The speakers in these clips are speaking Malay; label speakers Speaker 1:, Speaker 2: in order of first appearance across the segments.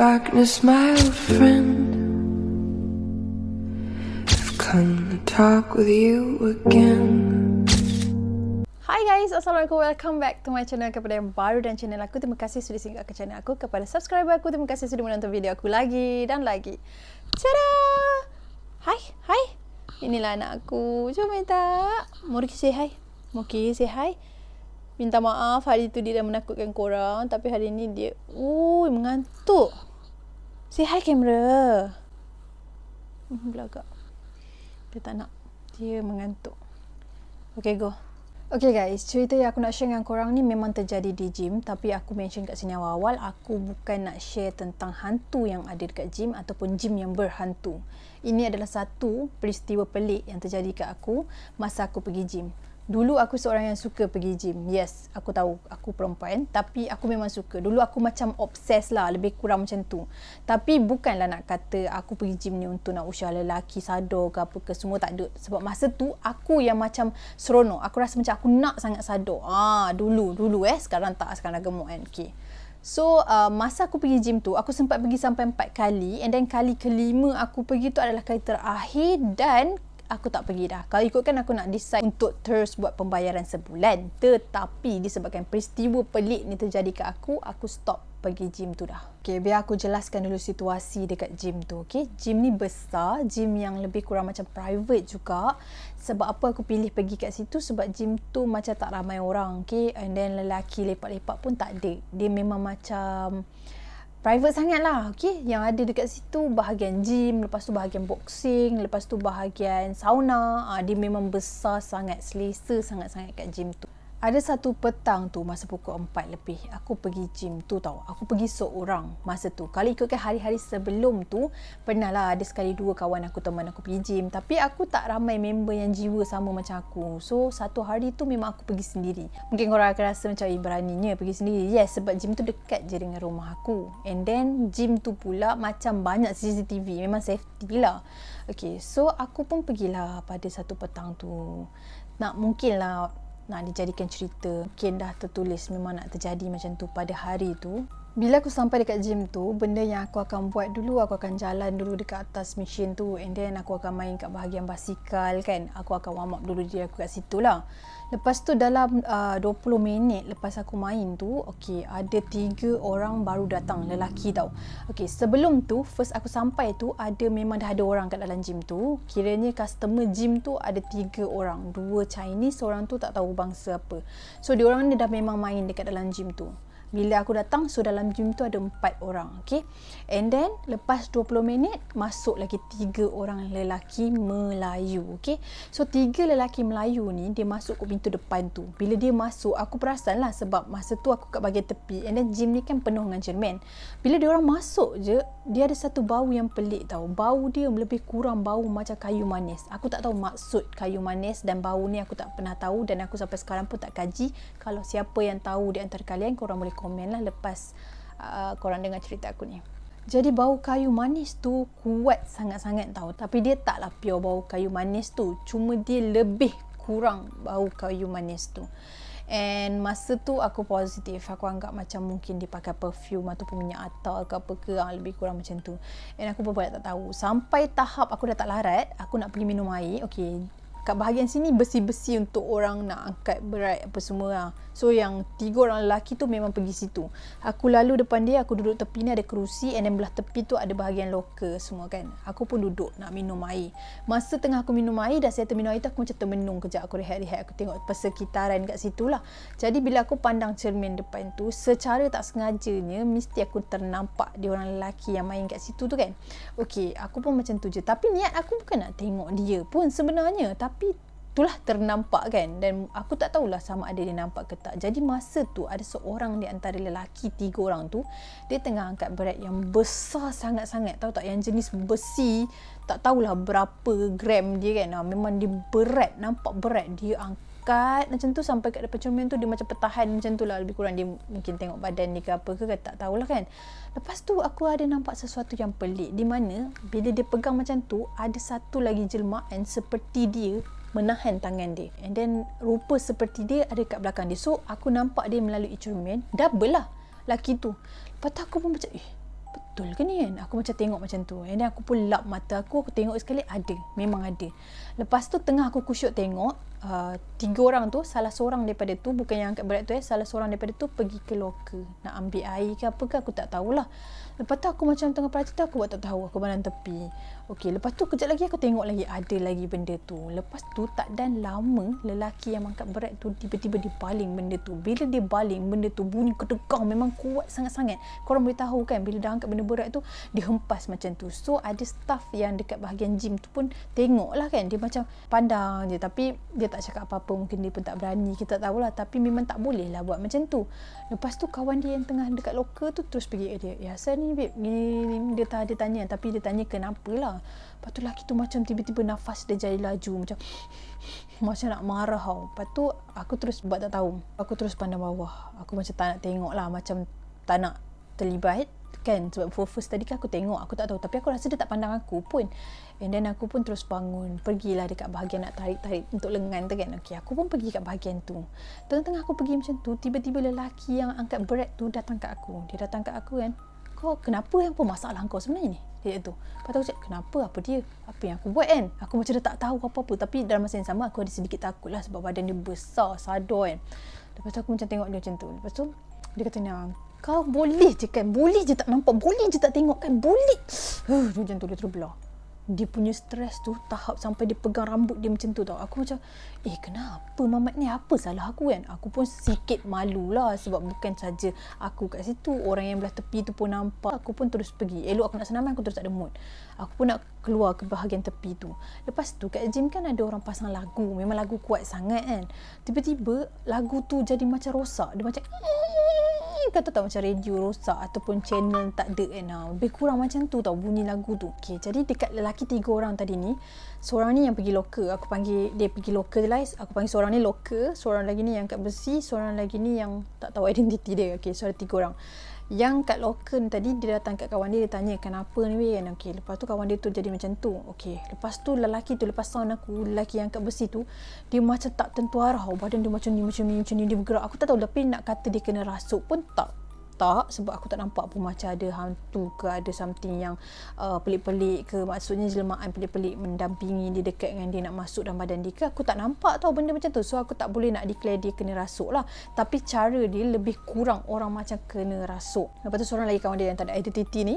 Speaker 1: darkness, my old friend. I've come to talk with you again.
Speaker 2: Hi guys, Assalamualaikum. Welcome back to my channel. Kepada yang baru dan channel aku, terima kasih sudah singgah ke channel aku. Kepada subscriber aku, terima kasih sudah menonton video aku lagi dan lagi. Tada! Hai. Inilah anak aku. Jom minta. Mori say hi. Moki say hi. Minta maaf hari tu dia dah menakutkan korang, tapi hari ni dia mengantuk. Say hi kamera. Belagak. Dia tak nak. Dia mengantuk. Okay, go. Okay guys, cerita yang aku nak share dengan korang ni memang terjadi di gym, tapi aku mention kat sini awal-awal, aku bukan nak share tentang hantu yang ada dekat gym ataupun gym yang berhantu. Ini adalah satu peristiwa pelik yang terjadi kat aku masa aku pergi gym. Dulu aku seorang yang suka pergi gym. Yes, aku tahu aku perempuan, tapi aku memang suka. Dulu aku macam obses lah, lebih kurang macam tu. Tapi bukanlah nak kata aku pergi gym ni untuk nak usia lelaki, sadar ke apa ke, semua tak ada. Sebab masa tu aku yang macam seronok. Aku rasa macam aku nak sangat sadar. Dulu sekarang tak, sekarang dah gemuk kan. Okay. So masa aku pergi gym tu, aku sempat pergi sampai 4 kali, and then kali kelima aku pergi tu adalah kali terakhir dan aku tak pergi dah. Kalau ikutkan aku nak decide untuk terus buat pembayaran sebulan. Tetapi disebabkan peristiwa pelik ni terjadi kat aku stop pergi gym tu dah. Okay, biar aku jelaskan dulu situasi dekat gym tu. Okay, gym ni besar, gym yang lebih kurang macam private juga. Sebab apa aku pilih pergi kat situ? Sebab gym tu macam tak ramai orang. Okay, and then lelaki lepak-lepak pun tak ada. Dia memang macam private sangat lah, okay. Yang ada dekat situ bahagian gym, lepas tu bahagian boxing, lepas tu bahagian sauna. Dia memang besar sangat, selesa sangat-sangat kat gym tu. Ada satu petang tu masa pukul 4 lebih, aku pergi gym tu tau. Aku pergi seorang masa tu. Kalau ikutkan hari-hari sebelum tu, pernah lah ada sekali dua kawan aku, teman aku pergi gym. Tapi aku tak ramai member yang jiwa sama macam aku. So, satu hari tu memang aku pergi sendiri. Mungkin korang akan rasa macam beraninya pergi sendiri. Yes, sebab gym tu dekat je dengan rumah aku. And then, gym tu pula macam banyak CCTV. Memang safety lah. Okay, so aku pun pergilah pada satu petang tu. Nak dijadikan cerita. Mungkin dah tertulis memang nak terjadi macam tu pada hari tu. Bila aku sampai dekat gym tu, benda yang aku akan buat dulu, aku akan jalan dulu dekat atas mesin tu, and then aku akan main kat bahagian basikal kan. Aku akan warm up dulu diri aku kat situ lah. Lepas tu dalam 20 minit lepas aku main tu, okay, ada 3 orang baru datang, lelaki tau. Okay, sebelum tu, first aku sampai tu, memang dah ada orang kat dalam gym tu. Kiranya customer gym tu ada 3 orang. 2 Chinese, seorang tu tak tahu bangsa apa. So, diorang ni dah memang main dekat dalam gym tu. Bila aku datang, so dalam gym tu ada 4 orang, okay. And then, lepas 20 minit, masuk lagi 3 orang lelaki Melayu, okay. So, 3 lelaki Melayu ni, dia masuk ke pintu depan tu. Bila dia masuk, aku perasan lah sebab masa tu aku kat bahagian tepi, and then gym ni kan penuh dengan cermin. Bila dia orang masuk je, dia ada satu bau yang pelik tau. Bau dia lebih kurang bau macam kayu manis. Aku tak tahu maksud kayu manis dan bau ni aku tak pernah tahu, dan aku sampai sekarang pun tak kaji. Kalau siapa yang tahu di antara kalian, korang boleh komen lah lepas korang dengar cerita aku ni. Jadi bau kayu manis tu kuat sangat-sangat tau. Tapi dia taklah pure bau kayu manis tu. Cuma dia lebih kurang bau kayu manis tu. And masa tu aku positif. Aku anggap macam mungkin dia pakai perfume ataupun minyak atar ke apa ke, lebih kurang macam tu. And aku pun tak tahu. Sampai tahap aku dah tak larat, aku nak pergi minum air. Okay, kat bahagian sini besi-besi untuk orang nak angkat berat apa semua lah. So yang 3 orang lelaki tu memang pergi situ. Aku lalu depan dia, aku duduk tepi ni ada kerusi, and then belah tepi tu ada bahagian locker semua kan. Aku pun duduk nak minum air. Masa tengah aku minum air, dah settle minum air tu, aku macam termenung kejap. Aku rehat-rehat, aku tengok persekitaran kat situ lah. Jadi bila aku pandang cermin depan tu, secara tak sengajanya mesti aku ternampak dia orang lelaki yang main kat situ tu kan. Okay, aku pun macam tu je. Tapi niat aku bukan nak tengok dia pun sebenarnya. Tapi itulah ternampak kan. Dan aku tak tahulah sama ada dia nampak ke tak. Jadi masa tu ada seorang di antara lelaki 3 orang tu, dia tengah angkat berat yang besar sangat-sangat. Tahu tak, yang jenis besi, tak tahulah berapa gram dia kan. Memang dia berat, nampak berat. Dia angkat macam tu sampai kat depan cermin tu, dia macam pertahan macam tu lah. Lebih kurang dia mungkin tengok badan dia ke apa ke, tak tahulah kan. Lepas tu aku ada nampak sesuatu yang pelik, di mana bila dia pegang macam tu, ada satu lagi jelmaan seperti dia menahan tangan dia, and then rupa seperti dia ada kat belakang dia. So aku nampak dia melalui cermin, double lah laki tu. Lepas tu aku pun macam betul ke ni kan? Aku macam tengok macam tu. And then aku pun lap mata aku tengok sekali ada. Memang ada. Lepas tu tengah aku kusyuk tengok, 3 orang tu, salah seorang daripada tu, bukan yang angkat berat tu salah seorang daripada tu pergi ke locker. Nak ambil air ke apa ke aku tak tahulah. Lepas tu aku macam tengah perhati tu, aku buat tak tahu. Aku pandang tepi. Okey, lepas tu kejap lagi aku tengok lagi ada lagi benda tu. Lepas tu tak dan lama lelaki yang angkat berat tu tiba-tiba dia baling benda tu. Bila dia baling benda tu bunyi kedegang memang kuat sangat-sangat. Korang boleh tahu kan bila dah angkat benda berat tu dia hempas macam tu. So ada staff yang dekat bahagian gym tu pun tengok lah kan. Dia macam pandang je tapi dia tak cakap apa-apa. Mungkin dia pun tak berani, kita tak tahulah. Tapi memang tak boleh lah buat macam tu. Lepas tu kawan dia yang tengah dekat locker tu terus pergi dia, ya asal ni babe, ni dia tanya. Tapi dia tanya kenapa lah. Lepas tu lelaki tu macam tiba-tiba nafas dia jadi laju macam nak marah tau. Lepas tu aku terus buat tak tahu. Aku terus pandang bawah. Aku macam tak nak tengok lah, macam tak nak terlibat kan. Sebab first tadi kan aku tengok, aku tak tahu. Tapi aku rasa dia tak pandang aku pun. And then aku pun terus bangun, pergilah dekat bahagian nak tarik-tarik untuk lengan tu kan. Okay, aku pun pergi kat bahagian tu. Tengah-tengah aku pergi macam tu, tiba-tiba lelaki yang angkat berat tu datang kat aku. Dia datang kat aku kan, kau kenapa, yang apa masalah kau sebenarnya ni? Dia tu. Lepas tu aku cakap, kenapa? Apa dia? Apa yang aku buat kan? Aku macam dah tak tahu apa-apa. Tapi dalam masa yang sama aku ada sedikit takut lah sebab badan dia besar, sadar kan. Lepas tu aku macam tengok dia macam tu. Lepas tu dia kata, kau boleh je kan? Boleh je tak nampak? Boleh je tak tengok kan? Boleh. Dia macam tu, dia terus belah. Dia punya stres tu tahap sampai dia pegang rambut dia macam tu tau. Aku macam, kenapa Mamat ni? Apa salah aku kan? Aku pun sikit malu lah sebab bukan saja aku kat situ, orang yang belah tepi tu pun nampak. Aku pun terus pergi. Elok aku nak senaman, aku terus tak ada mood. Aku pun nak keluar ke bahagian tepi tu. Lepas tu kat gym kan ada orang pasang lagu. Memang lagu kuat sangat kan. Tiba-tiba lagu tu jadi macam rosak. Dia macam kata tak, macam radio rosak ataupun channel tak ada kan. Lebih kurang macam tu tau bunyi lagu tu. Okay, jadi dekat lelaki 3 orang tadi ni, seorang ni yang pergi locker, aku panggil dia pergi locker je lah. Aku panggil seorang ni locker, seorang lagi ni yang kat besi, seorang lagi ni yang tak tahu identiti dia. Okay, so ada 3 orang. Yang kat locker ni tadi, dia datang kat kawan dia, dia tanya kenapa ni kan. Okay, lepas tu kawan dia tu jadi macam tu. Okay, lepas tu lelaki tu, lepas sound aku, lelaki yang kat besi tu, dia macam tak tentu arah. Badan dia macam ni, dia bergerak. Aku tak tahu, tapi nak kata dia kena rasuk pun tak, sebab aku tak nampak pun macam ada hantu ke ada something yang pelik-pelik ke, maksudnya jelmaan pelik-pelik mendampingi dia dekat dengan dia nak masuk dalam badan dia ke. Aku tak nampak tau benda macam tu. So aku tak boleh nak declare dia kena rasuk lah, tapi cara dia lebih kurang orang macam kena rasuk. Lepas tu seorang lagi kawan dia yang tak ada identiti ni,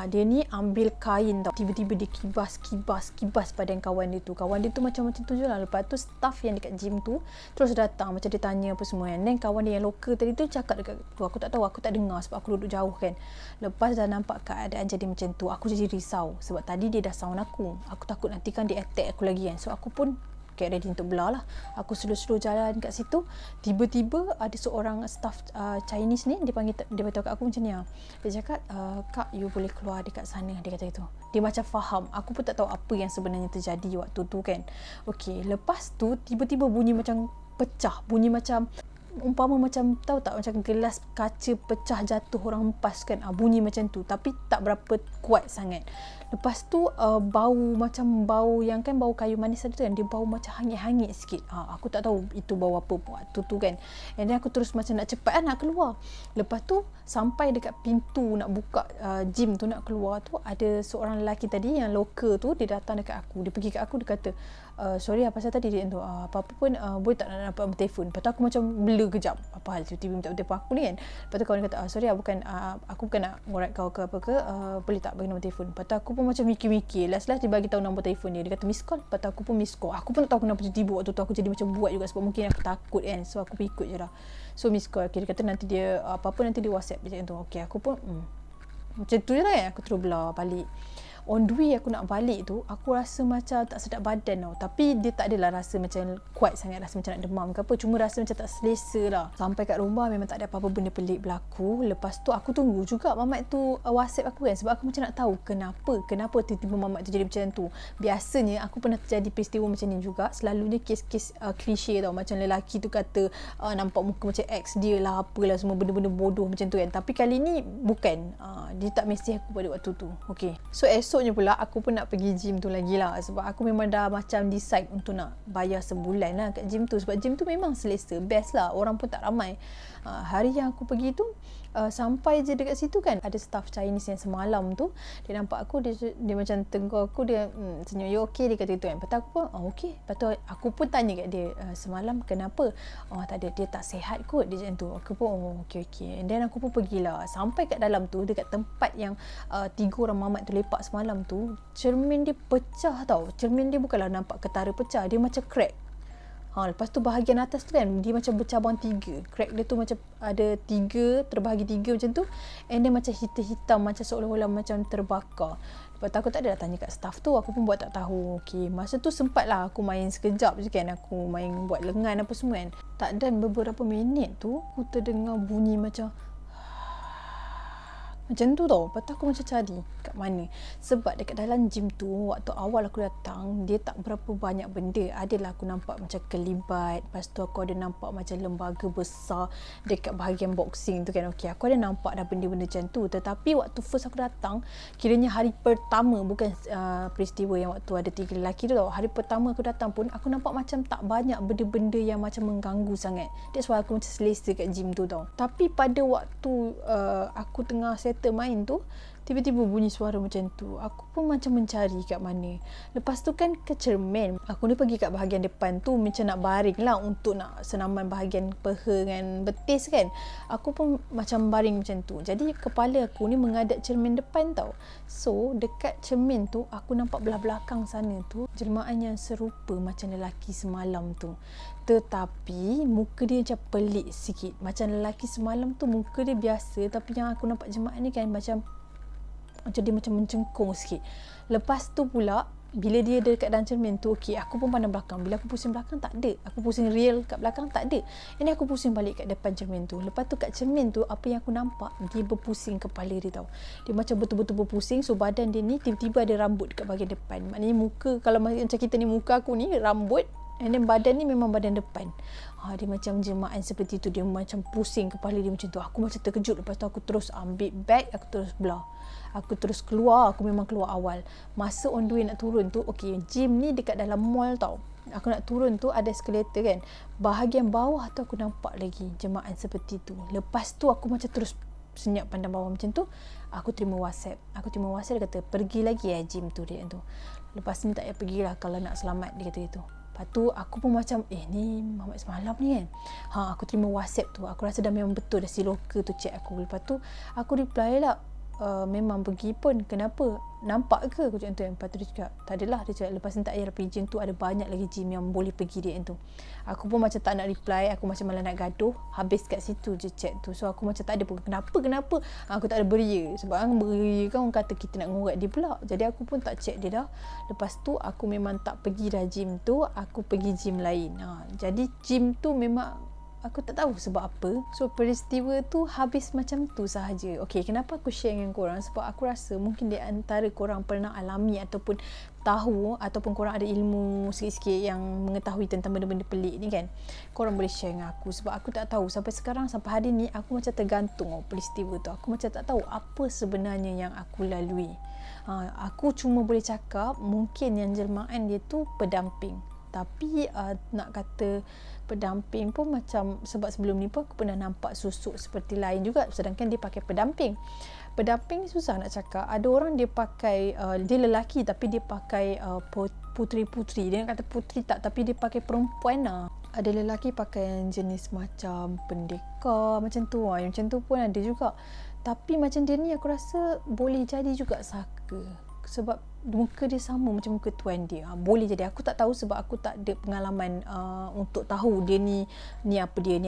Speaker 2: dia ni ambil kain tau, tiba-tiba dia kibas badan kawan dia tu. Kawan dia tu macam tu je lah. Lepas tu staff yang dekat gym tu terus datang, macam dia tanya apa semua. And then kawan dia yang local tadi tu cakap dekat tu, aku tak tahu, aku tak dengar sebab aku duduk jauh kan. Lepas dah nampak keadaan jadi macam tu, aku jadi risau sebab tadi dia dah sound aku takut nanti kan dia attack aku lagi kan. So aku pun get ready untuk belah lah. Aku slow-slow jalan kat situ. Tiba-tiba ada seorang staff Chinese ni, dia beritahu kat aku macam ni. Dia cakap, kak, you boleh keluar dekat sana. Dia kata itu. Dia macam faham. Aku pun tak tahu apa yang sebenarnya terjadi waktu tu kan. Okay, lepas tu tiba-tiba bunyi macam pecah. Bunyi macam umpama macam, tahu tak, macam gelas kaca pecah jatuh orang hempas kan. Bunyi macam tu, tapi tak berapa kuat sangat. Lepas tu bau macam bau yang kan bau kayu manis tu kan, dia bau macam hangit-hangit sikit. Aku tak tahu itu bau apa waktu tu kan. And then aku terus macam nak cepat nak keluar. Lepas tu sampai dekat pintu nak buka gym tu nak keluar tu, ada seorang lelaki tadi yang local tu, dia datang dekat aku. Dia pergi kat aku, dia kata, sorry apa pasal tadi dia tu, apa-apa pun boleh tak nak dapat telefon. Lepas tu aku macam blur kejap, apa hal tiba-tiba minta telefon aku ni kan. Lepas tu kawan dia kata, sorry aku bukan nak ngorat kau ke apa ke, boleh tak bagi nombor telefon. Lepas tu aku pun macam mikir-mikir, last dia bagi tahu nombor telefon dia. Dia kata miss call. Lepas tu aku pun miss call. Aku pun tak tahu kenapa tiba-tiba waktu tu aku jadi macam buat juga, sebab mungkin aku takut kan. So aku ikut je lah. So miss call. Okay, dia kata nanti dia apa-apa nanti dia WhatsApp dia cakap tu. Okay, aku pun macam tu je lah kan. Aku terus belah balik. On the way aku nak balik tu, aku rasa macam tak sedap badan tau. Tapi dia tak adalah rasa macam kuat sangat, rasa macam nak demam ke apa. Cuma rasa macam tak selesa lah. Sampai kat rumah memang tak ada apa-apa benda pelik berlaku. Lepas tu aku tunggu juga Mamat tu WhatsApp aku kan. Sebab aku macam nak tahu kenapa tiba-tiba Mamat tu jadi macam tu. Biasanya aku pernah terjadi peristiwa macam ni juga. Selalunya kes-kes klise tau. Macam lelaki tu kata nampak muka macam ex dia lah, apalah semua benda-benda bodoh macam tu kan. Tapi kali ni bukan. Dia tak mesej aku pada waktu tu. Okay. So esok esoknya pula aku pun nak pergi gym tu lagi lah, sebab aku memang dah macam decide untuk nak bayar sebulan lah kat gym tu, sebab gym tu memang selesa, best lah, orang pun tak ramai. Hari yang aku pergi tu, sampai je dekat situ kan, ada staff Chinese yang semalam tu, dia nampak aku, dia macam tegur aku, dia senyum, you okay, dia kata gitu kan. Lepas tu aku pun okay. Lepas tu aku pun tanya kat dia, semalam kenapa? Tak ada, dia tak sihat kot, dia macam tu. Aku pun okay. And then aku pun pergilah. Sampai kat dalam tu, dekat tempat yang 3 orang mamat tu lepak semalam tu, cermin dia pecah tau. Cermin dia bukanlah nampak ketara pecah, dia macam crack. Lepas tu bahagian atas tu kan, dia macam bercabang 3. Crack dia tu macam ada 3, terbahagi 3 macam tu. And then macam hitam-hitam, macam seolah-olah macam terbakar. Lepas tu aku tak ada dah tanya kat staff tu, aku pun buat tak tahu. Okay, masa tu sempat lah aku main sekejap je kan, aku main buat lengan apa semua kan. Tak dan beberapa minit tu, aku terdengar bunyi macam tu tau. Lepas tu aku macam cari kat mana. Sebab dekat dalam gym tu, waktu awal aku datang, dia tak berapa banyak benda. Adalah aku nampak macam kelibat. Lepas tu aku ada nampak macam lembaga besar dekat bahagian boxing tu kan. Okay, aku ada nampak dah benda-benda macam tu. Tetapi waktu first aku datang, kiranya hari pertama, bukan peristiwa yang waktu ada 3 lelaki tu tau. Hari pertama aku datang pun, aku nampak macam tak banyak benda-benda yang macam mengganggu sangat. That's why aku macam selesa kat gym tu tau. Tapi pada waktu aku tengah settle main tu, tiba-tiba bunyi suara macam tu. Aku pun macam mencari kat mana. Lepas tu kan ke cermin, aku ni pergi kat bahagian depan tu macam nak baring lah untuk nak senaman bahagian peha dengan betis kan. Aku pun macam baring macam tu. Jadi kepala aku ni menghadap cermin depan tau. So dekat cermin tu aku nampak belah belakang sana tu jelmaan yang serupa macam lelaki semalam tu. Tetapi muka dia macam pelik sikit. Macam lelaki semalam tu muka dia biasa, tapi yang aku nampak jemaah ni kan macam dia macam mencengkung sikit. Lepas tu pula, bila dia dekat dalam cermin tu, okay, aku pun pandang belakang. Bila aku pusing belakang, tak ada. Aku pusing real kat belakang, tak ada. Ini aku pusing balik kat depan cermin tu. Lepas tu kat cermin tu, apa yang aku nampak, dia berpusing kepala dia tau. Dia macam betul-betul berpusing. So badan dia ni tiba-tiba ada rambut kat bahagian depan. Maknanya muka, kalau macam kita ni, muka aku ni rambut, and then badan ni memang badan depan. Dia macam jemaah seperti tu. Dia macam pusing kepala dia macam tu. Aku macam terkejut. Lepas tu aku terus ambil bag, aku terus belah. Aku terus keluar. Aku memang keluar awal. Masa on the way nak turun tu, okay, gym ni dekat dalam mall tau. Aku nak turun tu ada escalator kan. Bahagian bawah tu aku nampak lagi jemaah seperti tu. Lepas tu aku macam terus senyap pandang bawah macam tu. Aku terima WhatsApp. Dia kata, pergi lagi gym tu dia tu. Lepas ni tak payah pergilah kalau nak selamat, dia kata gitu. Lepas tu aku pun macam ni Muhammad semalam ni kan. Aku terima WhatsApp tu. Aku rasa dah memang betul, dah si local tu chat aku. Lepas tu aku reply lah, memang pergi pun, kenapa? Nampak ke? Aku cakap tu. Lepas tu dia cakap, tak adalah. Dia cakap, lepas ni tak payah pergi gym tu, ada banyak lagi gym yang boleh pergi dia tu. Aku pun macam tak nak reply. Aku macam malah nak gaduh. Habis kat situ je chat tu. So aku macam tak ada pun, kenapa? Aku tak ada beria. Sebab kan beria kan orang kata kita nak ngorat dia pula. Jadi aku pun tak chat dia dah. Lepas tu aku memang tak pergi dah gym tu. Aku pergi gym lain. Jadi gym tu memang aku tak tahu sebab apa. So peristiwa tu habis macam tu sahaja. Okay, kenapa aku share dengan korang? Sebab aku rasa mungkin di antara korang pernah alami ataupun tahu, ataupun korang ada ilmu sikit-sikit yang mengetahui tentang benda-benda pelik ni kan. Korang boleh share dengan aku. Sebab aku tak tahu sampai sekarang, sampai hari ni aku macam tergantung peristiwa tu. Aku macam tak tahu apa sebenarnya yang aku lalui. Aku cuma boleh cakap mungkin yang jelmaan dia tu pendamping. Tapi nak kata pendamping pun macam, sebab sebelum ni pun aku pernah nampak susuk seperti lain juga, sedangkan dia pakai pendamping. Pendamping ni susah nak cakap. Ada orang dia pakai, dia lelaki tapi dia pakai puteri-puteri. Dia nak kata puteri tak, tapi dia pakai perempuan lah. Ada lelaki pakai yang jenis macam pendekar macam tu. Yang macam tu pun ada juga. Tapi macam dia ni aku rasa boleh jadi juga saka. Sebab muka dia sama macam muka tuan dia. Boleh jadi. Aku tak tahu sebab aku tak ada pengalaman untuk tahu dia ni apa dia.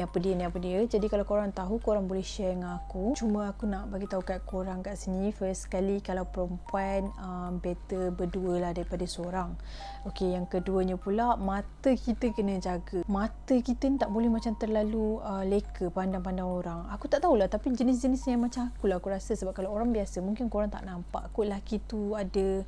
Speaker 2: Jadi kalau korang tahu, korang boleh share dengan aku. Cuma aku nak bagi tahu kat korang kat sini, first sekali kalau perempuan better berdua lah daripada seorang. Okay, yang keduanya pula, mata kita kena jaga. Mata kita ni tak boleh macam terlalu leka pandang-pandang orang. Aku tak tahulah, tapi jenis-jenis yang macam aku lah aku rasa. Sebab kalau orang biasa mungkin korang tak nampak kot lelaki tu ada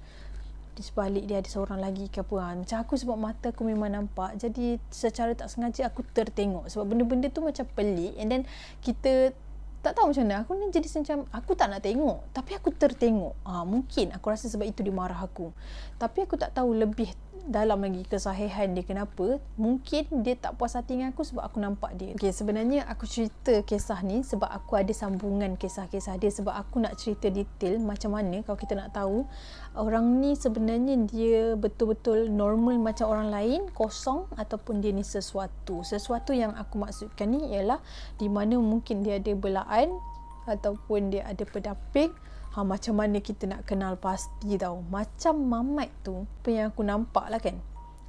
Speaker 2: di sebalik dia ada seorang lagi ke apa. Macam aku, sebab mata aku memang nampak, jadi secara tak sengaja aku tertengok. Sebab benda-benda tu macam pelik, and then kita Tak tahu macam mana, aku ni jadi macam aku tak nak tengok tapi aku tertengok. Mungkin aku rasa sebab itu dia marah aku. Tapi aku tak tahu lebih dalam lagi kesahihan dia kenapa. Mungkin dia tak puas hati dengan aku sebab aku nampak dia. Okay, sebenarnya aku cerita kisah ni sebab aku ada sambungan kisah-kisah dia, sebab aku nak cerita detail macam mana kalau kita nak tahu orang ni sebenarnya dia betul-betul normal macam orang lain, kosong, ataupun dia ni sesuatu yang aku maksudkan ni ialah di mana mungkin dia ada belaan ataupun dia ada pendamping. Macam mana kita nak kenal pasti tau. Macam Mamat tu, apa yang aku nampak lah kan,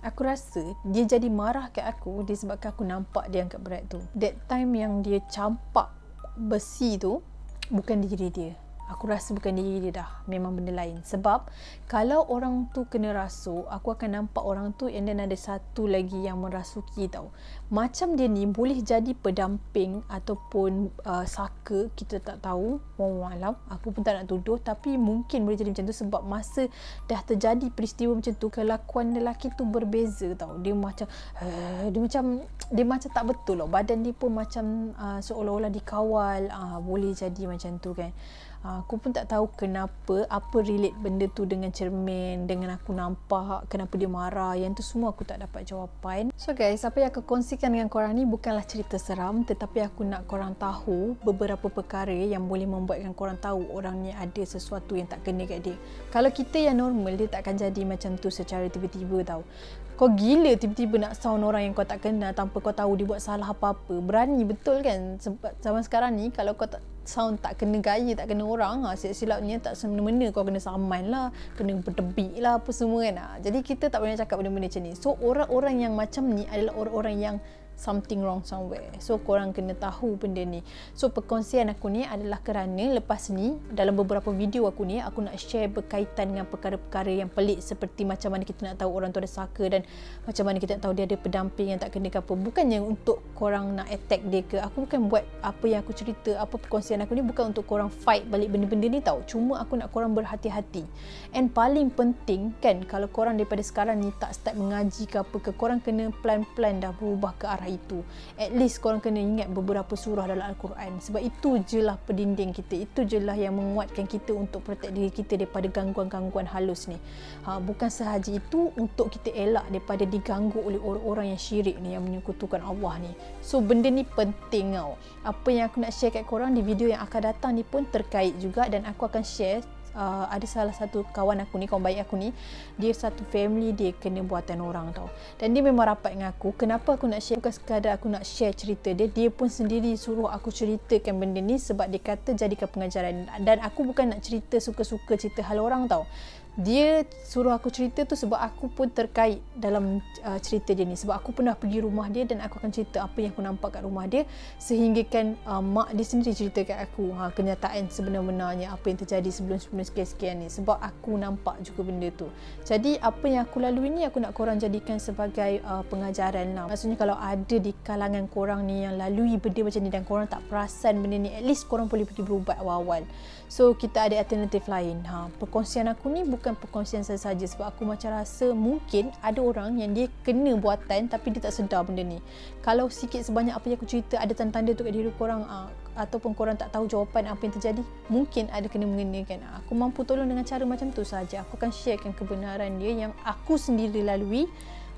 Speaker 2: aku rasa dia jadi marah kat aku disebabkan aku nampak dia angkat berat tu. That time yang dia campak besi tu bukan diri dia. Aku rasa bukan diri dia dah, memang benda lain. Sebab kalau orang tu kena rasuk, aku akan nampak orang tu, and then ada satu lagi yang merasuki tau. Macam dia ni boleh jadi pendamping ataupun saka, kita tak tahu, wallahualam, aku pun tak nak tuduh, tapi mungkin boleh jadi macam tu sebab masa dah terjadi peristiwa macam tu, kelakuan lelaki tu berbeza tau. Dia macam tak betul loh. Badan dia pun macam seolah-olah dikawal. Boleh jadi macam tu kan. Aku pun tak tahu kenapa, apa relate benda tu dengan cermin, dengan aku nampak, kenapa dia marah. Yang tu semua aku tak dapat jawapan. So guys, apa yang aku kongsikan dengan korang ni bukanlah cerita seram, tetapi aku nak korang tahu beberapa perkara yang boleh membuatkan korang tahu orang ni ada sesuatu yang tak kena kat dia. Kalau kita yang normal, dia tak akan jadi macam tu secara tiba-tiba tau. Kau gila tiba-tiba nak sound orang yang kau tak kenal tanpa kau tahu dia buat salah apa-apa. Berani betul kan? Sebab zaman sekarang ni kalau kau sound tak kena gaya, tak kena orang, silap-silapnya tak semena-mena kau kena saman lah, kena berdebik lah, apa semua kan. Jadi kita tak boleh cakap benda-benda macam ni. So orang-orang yang macam ni adalah orang-orang yang something wrong somewhere. So korang kena tahu benda ni. So perkongsian aku ni adalah kerana lepas ni dalam beberapa video aku ni, aku nak share berkaitan dengan perkara-perkara yang pelik, seperti macam mana kita nak tahu orang tu ada saka, dan macam mana kita nak tahu dia ada pendamping yang tak kena ke apa. Bukannya untuk korang nak attack dia ke. Aku bukan buat apa yang aku cerita, apa perkongsian aku ni bukan untuk korang fight balik benda-benda ni tau. Cuma aku nak korang berhati-hati. And paling penting kan, kalau korang daripada sekarang ni tak start mengaji ke apa ke, korang kena plan-plan dah berubah ke arah itu. At least korang kena ingat beberapa surah dalam Al-Quran. Sebab itu je lah pendinding kita. Itu je lah yang menguatkan kita untuk protect diri kita daripada gangguan-gangguan halus ni. Bukan sahaja itu, untuk kita elak daripada diganggu oleh orang-orang yang syirik ni, yang menyekutukan Allah ni. So benda ni penting tau. Apa yang aku nak share kat korang di video yang akan datang ni pun terkait juga, dan aku akan share ada salah satu kawan aku ni, kawan baik aku ni, dia satu family dia kena buatan orang tau, dan dia memang rapat dengan aku. Kenapa aku nak share? Bukan sekadar aku nak share cerita dia, dia pun sendiri suruh aku ceritakan benda ni sebab dia kata jadikan pengajaran. Dan aku bukan nak cerita suka-suka cerita hal orang tau. Dia suruh aku cerita tu sebab aku pun terkait dalam cerita dia ni. Sebab aku pernah pergi rumah dia dan aku akan cerita apa yang aku nampak kat rumah dia, sehingga kan mak dia sendiri cerita kat aku kenyataan sebenar-benarnya apa yang terjadi sebelum-sebelum sekian-sekian ni. Sebab aku nampak juga benda tu. Jadi apa yang aku lalui ni aku nak korang jadikan sebagai pengajaran lah. Maksudnya kalau ada di kalangan korang ni yang lalui benda macam ni dan korang tak perasan benda ni, at least korang boleh pergi berubat awal-awal. So kita ada alternatif lain. Perkongsian aku ni bukan perkongsian saja, sebab aku macam rasa mungkin ada orang yang dia kena buatan tapi dia tak sedar benda ni. Kalau sikit sebanyak apa yang aku cerita ada tanda-tanda tu kat diri korang, ataupun korang tak tahu jawapan apa yang terjadi, mungkin ada kena mengenakan. Aku mampu tolong dengan cara macam tu saja. Aku akan sharekan kebenaran dia yang aku sendiri lalui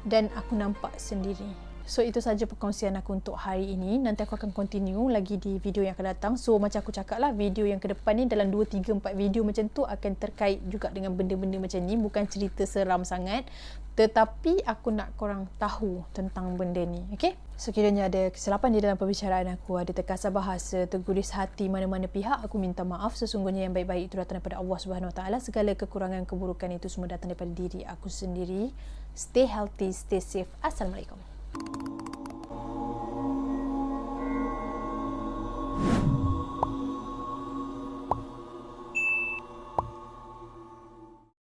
Speaker 2: dan aku nampak sendiri. So itu saja perkongsian aku untuk hari ini. Nanti aku akan continue lagi di video yang akan datang. So macam aku cakap lah, video yang ke depan ni dalam 2, 3, 4 video macam tu akan terkait juga dengan benda-benda macam ni. Bukan cerita seram sangat, tetapi aku nak korang tahu tentang benda ni. Okay? Sekiranya ada kesilapan di dalam perbicaraan aku, ada terkasar bahasa, terguris hati mana-mana pihak, aku minta maaf. Sesungguhnya yang baik-baik itu datang daripada Allah Subhanahu Wa Taala. Segala kekurangan, keburukan itu semua datang daripada diri aku sendiri. Stay healthy, stay safe. Assalamualaikum.